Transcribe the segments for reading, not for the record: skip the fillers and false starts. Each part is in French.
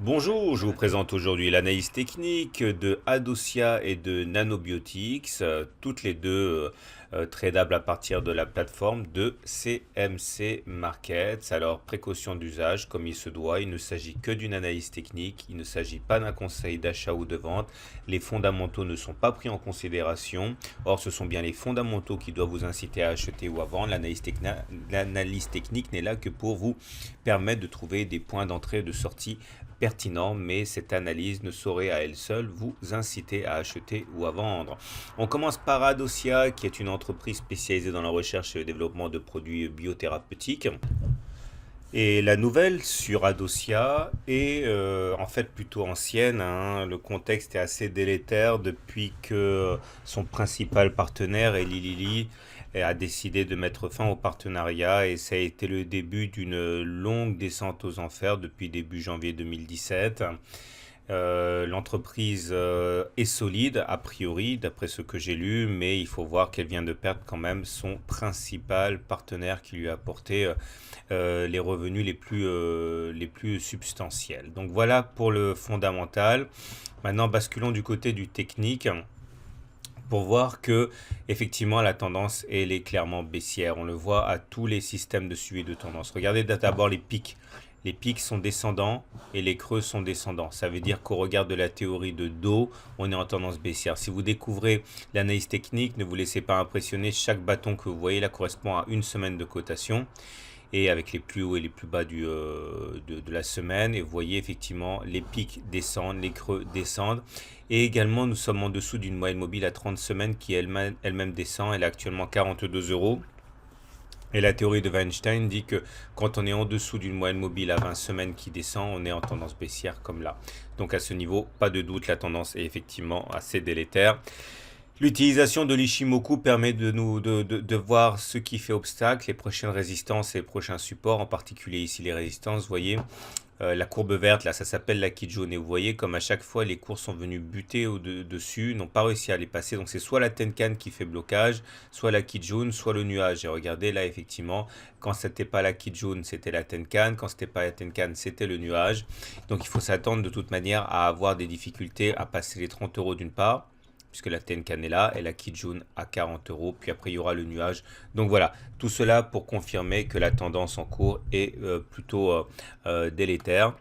Bonjour, je vous présente aujourd'hui l'analyse technique de Adocia et de Nanobiotics, toutes les deux tradables à partir de la plateforme de CMC Markets. Alors, précaution d'usage, comme il se doit, il ne s'agit que d'une analyse technique, il ne s'agit pas d'un conseil d'achat ou de vente. Les fondamentaux ne sont pas pris en considération. Or, ce sont bien les fondamentaux qui doivent vous inciter à acheter ou à vendre. L'analyse technique n'est là que pour vous permettre de trouver des points d'entrée et de sortie pertinent, mais cette analyse ne saurait à elle seule vous inciter à acheter ou à vendre. On commence par Adocia, qui est une entreprise spécialisée dans la recherche et le développement de produits biothérapeutiques. Et la nouvelle sur Adocia est en fait plutôt ancienne, hein. Le contexte est assez délétère depuis que son principal partenaire, Eli Lilly, a décidé de mettre fin au partenariat et ça a été le début d'une longue descente aux enfers depuis début janvier 2017. L'entreprise est solide, a priori, d'après ce que j'ai lu, mais il faut voir qu'elle vient de perdre quand même son principal partenaire qui lui a apporté les revenus les plus substantiels. Donc voilà pour le fondamental. Maintenant, basculons du côté du technique pour voir que effectivement la tendance elle est clairement baissière. On le voit à tous les systèmes de suivi de tendance. Regardez d'abord les pics. Les pics sont descendants et les creux sont descendants. Ça veut dire qu'au regard de la théorie de dos, on est en tendance baissière. Si vous découvrez l'analyse technique, ne vous laissez pas impressionner. Chaque bâton que vous voyez là correspond à une semaine de cotation et avec les plus hauts et les plus bas de la semaine. Et vous voyez effectivement les pics descendent, les creux descendent. Et également, nous sommes en dessous d'une moyenne mobile à 30 semaines qui elle-même descend. Elle est actuellement 42 euros. Et la théorie de Weinstein dit que quand on est en dessous d'une moyenne mobile à 20 semaines qui descend, on est en tendance baissière comme là. Donc à ce niveau, pas de doute, la tendance est effectivement assez délétère. L'utilisation de l'Ishimoku permet de voir ce qui fait obstacle, les prochaines résistances et les prochains supports, en particulier ici les résistances, vous voyez. La courbe verte, là, ça s'appelle la Kijun. Et vous voyez comme à chaque fois, les cours sont venus buter au-dessus, n'ont pas réussi à les passer. Donc c'est soit la Tenkan qui fait blocage, soit la Kijun, soit le nuage. Et regardez là, effectivement, quand c'était pas la Kijun, c'était la Tenkan. Quand c'était pas la Tenkan, c'était le nuage. Donc il faut s'attendre de toute manière à avoir des difficultés à passer les 30 euros d'une part, puisque la Tenkan est là, et la Kijun à 40 euros, puis après il y aura le nuage. Donc voilà, tout cela pour confirmer que la tendance en cours est plutôt délétère.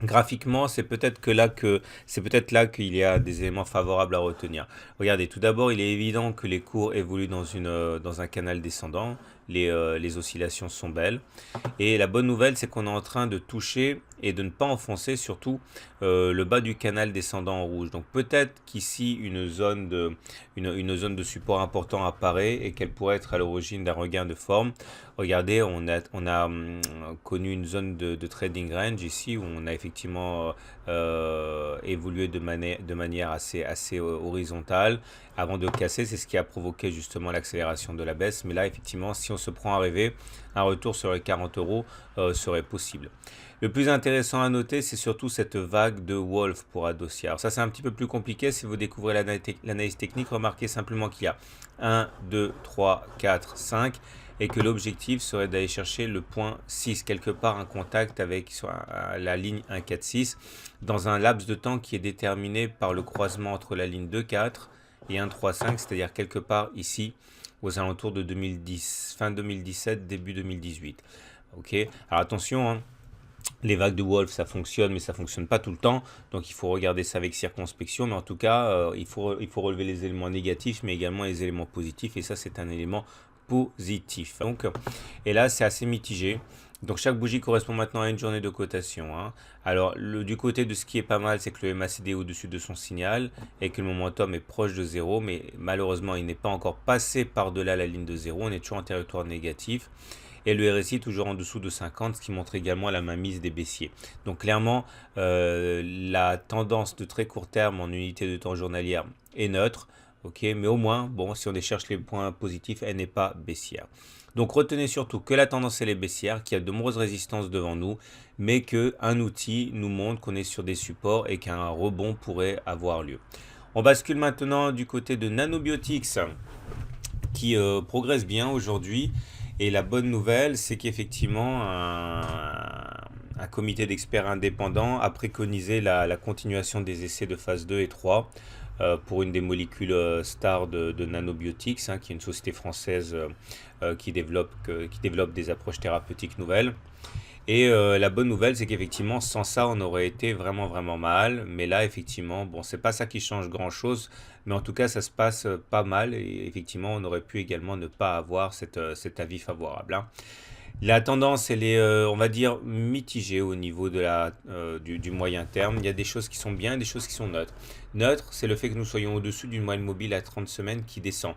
Graphiquement, c'est peut-être là qu'il y a des éléments favorables à retenir. Regardez, tout d'abord, il est évident que les cours évoluent dans un canal descendant. Les oscillations sont belles. Et la bonne nouvelle, c'est qu'on est en train de toucher et de ne pas enfoncer surtout le bas du canal descendant en rouge. Donc peut-être qu'ici, une zone de support important apparaît et qu'elle pourrait être à l'origine d'un regain de forme. Regardez, on a connu une zone de trading range ici où on a effectivement évolué de manière assez horizontale avant de casser. C'est ce qui a provoqué justement l'accélération de la baisse. Mais là, effectivement, si on se prend à rêver, un retour sur les 40 euros serait possible. Le plus intéressant à noter, c'est surtout cette vague de Wolf pour Adocia. Alors ça, c'est un petit peu plus compliqué. Si vous découvrez l'analyse technique, remarquez simplement qu'il y a 1, 2, 3, 4, 5 et que l'objectif serait d'aller chercher le point 6, quelque part un contact avec la ligne 1,4,6 dans un laps de temps qui est déterminé par le croisement entre la ligne 2,4 et 1,3,5, c'est-à-dire quelque part ici aux alentours de 2010, fin 2017, début 2018. Ok, alors attention, hein. Les vagues de Wolf, ça fonctionne, mais ça fonctionne pas tout le temps. Donc il faut regarder ça avec circonspection. Mais en tout cas, il faut relever les éléments négatifs, mais également les éléments positifs. Et ça, c'est un élément positif. Donc, et là, c'est assez mitigé. Donc chaque bougie correspond maintenant à une journée de cotation, hein. Alors du côté de ce qui est pas mal, c'est que le MACD est au-dessus de son signal et que le momentum est proche de 0, mais malheureusement il n'est pas encore passé par-delà la ligne de 0, on est toujours en territoire négatif. Et le RSI toujours en dessous de 50, ce qui montre également la mainmise des baissiers. Donc clairement, la tendance de très court terme en unité de temps journalière est neutre. Ok, mais au moins, bon, si on cherche les points positifs, elle n'est pas baissière. Donc retenez surtout que la tendance elle est baissière, qu'il y a de nombreuses résistances devant nous, mais qu'un outil nous montre qu'on est sur des supports et qu'un rebond pourrait avoir lieu. On bascule maintenant du côté de Nanobiotics qui progresse bien aujourd'hui. Et la bonne nouvelle, c'est qu'effectivement, un un comité d'experts indépendants a préconisé la continuation des essais de phase 2 et 3 pour une des molécules stars de Nanobiotics, hein, qui est une société française qui développe des approches thérapeutiques nouvelles. Et la bonne nouvelle, c'est qu'effectivement, sans ça, on aurait été vraiment, vraiment mal. Mais là, effectivement, bon, c'est pas ça qui change grand-chose. Mais en tout cas, ça se passe pas mal. Et effectivement, on aurait pu également ne pas avoir cet avis favorable, hein. La tendance, elle est, on va dire, mitigée au niveau du moyen terme. Il y a des choses qui sont bien et des choses qui sont neutres. Neutre, c'est le fait que nous soyons au-dessus d'une moyenne mobile à 30 semaines qui descend.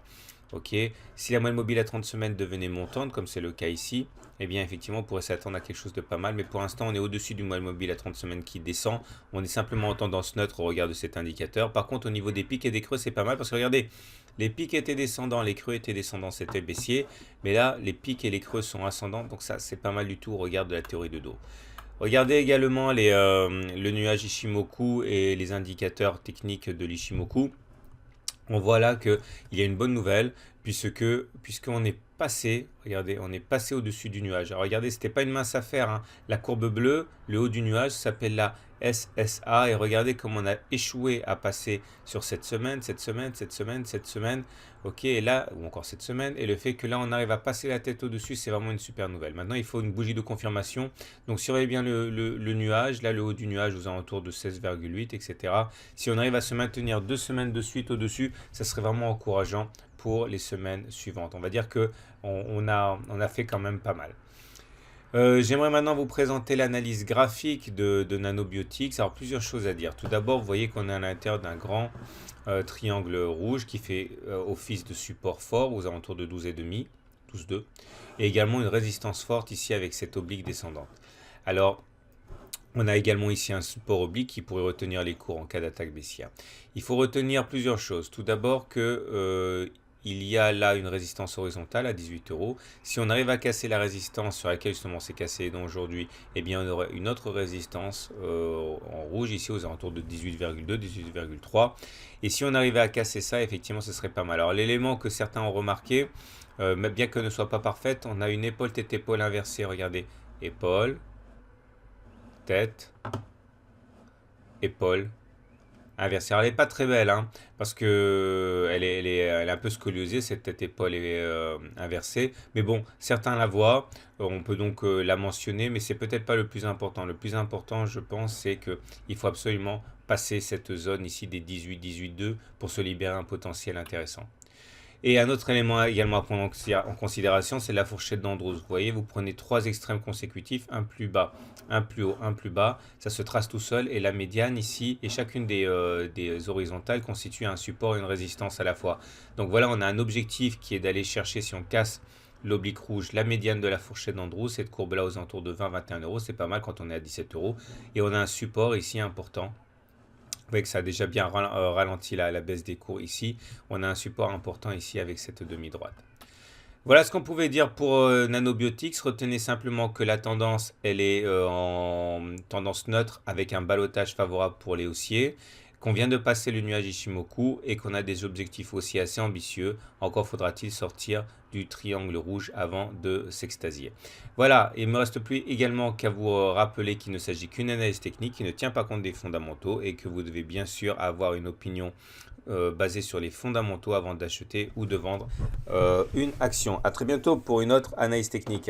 Ok, si la moyenne mobile à 30 semaines devenait montante, comme c'est le cas ici, eh bien effectivement on pourrait s'attendre à quelque chose de pas mal, mais pour l'instant on est au-dessus du moyenne mobile à 30 semaines qui descend, on est simplement en tendance neutre au regard de cet indicateur. Par contre au niveau des pics et des creux c'est pas mal, parce que regardez, les pics étaient descendants, les creux étaient descendants, c'était baissier, mais là les pics et les creux sont ascendants, donc ça c'est pas mal du tout au regard de la théorie de dos. Regardez également le nuage Ishimoku et les indicateurs techniques de l'Ishimoku. On voit là qu'il y a une bonne nouvelle, puisqu'on est passé, regardez, on est passé au-dessus du nuage. Alors regardez, c'était pas une mince affaire, hein. La courbe bleue, le haut du nuage, s'appelle la SSA, et regardez comment on a échoué à passer sur cette semaine, cette semaine, ok, et là, ou encore cette semaine, et le fait que là, on arrive à passer la tête au-dessus, c'est vraiment une super nouvelle. Maintenant, il faut une bougie de confirmation, donc surveillez bien le nuage, là, le haut du nuage aux alentours de 16,8, etc. Si on arrive à se maintenir 2 semaines de suite au-dessus, ça serait vraiment encourageant pour les semaines suivantes. On va dire que on a fait quand même pas mal. J'aimerais maintenant vous présenter l'analyse graphique de Nanobiotics. Alors plusieurs choses à dire. Tout d'abord, vous voyez qu'on est à l'intérieur d'un grand triangle rouge qui fait office de support fort aux alentours de 12,5, 12,2, et également une résistance forte ici avec cette oblique descendante. Alors, on a également ici un support oblique qui pourrait retenir les cours en cas d'attaque baissière. Il faut retenir plusieurs choses. Tout d'abord que il y a là une résistance horizontale à 18 euros. Si on arrive à casser la résistance sur laquelle justement c'est cassé aujourd'hui, eh bien on aurait une autre résistance en rouge ici aux alentours de 18,2, 18,3. Et si on arrivait à casser ça, effectivement ce serait pas mal. Alors l'élément que certains ont remarqué, mais bien que ne soit pas parfaite, on a une épaule tête-épaule inversée. Regardez, épaule, tête, épaule, inversée. Alors, elle n'est pas très belle, hein, parce que elle est un peu scoliosée, cette tête épaule est inversée. Mais bon, certains la voient, on peut donc la mentionner, mais c'est peut-être pas le plus important. Le plus important, je pense, c'est qu'il faut absolument passer cette zone ici des 18-18,2 pour se libérer un potentiel intéressant. Et un autre élément également à prendre en considération, c'est la fourchette d'Andrews. Vous voyez, vous prenez 3 extrêmes consécutifs, un plus bas, un plus haut, un plus bas. Ça se trace tout seul et la médiane ici et chacune des horizontales constitue un support et une résistance à la fois. Donc voilà, on a un objectif qui est d'aller chercher, si on casse l'oblique rouge, la médiane de la fourchette d'Andrews, cette courbe-là aux alentours de 20-21 euros, c'est pas mal quand on est à 17 euros. Et on a un support ici important. Vous voyez que ça a déjà bien ralenti la baisse des cours ici. On a un support important ici avec cette demi-droite. Voilà ce qu'on pouvait dire pour Nanobiotics. Retenez simplement que la tendance, elle est en tendance neutre avec un ballottage favorable pour les haussiers, qu'on vient de passer le nuage Ishimoku et qu'on a des objectifs aussi assez ambitieux. Encore faudra-t-il sortir du triangle rouge avant de s'extasier. Voilà, il ne me reste plus également qu'à vous rappeler qu'il ne s'agit qu'une analyse technique qui ne tient pas compte des fondamentaux et que vous devez bien sûr avoir une opinion basée sur les fondamentaux avant d'acheter ou de vendre une action. A très bientôt pour une autre analyse technique.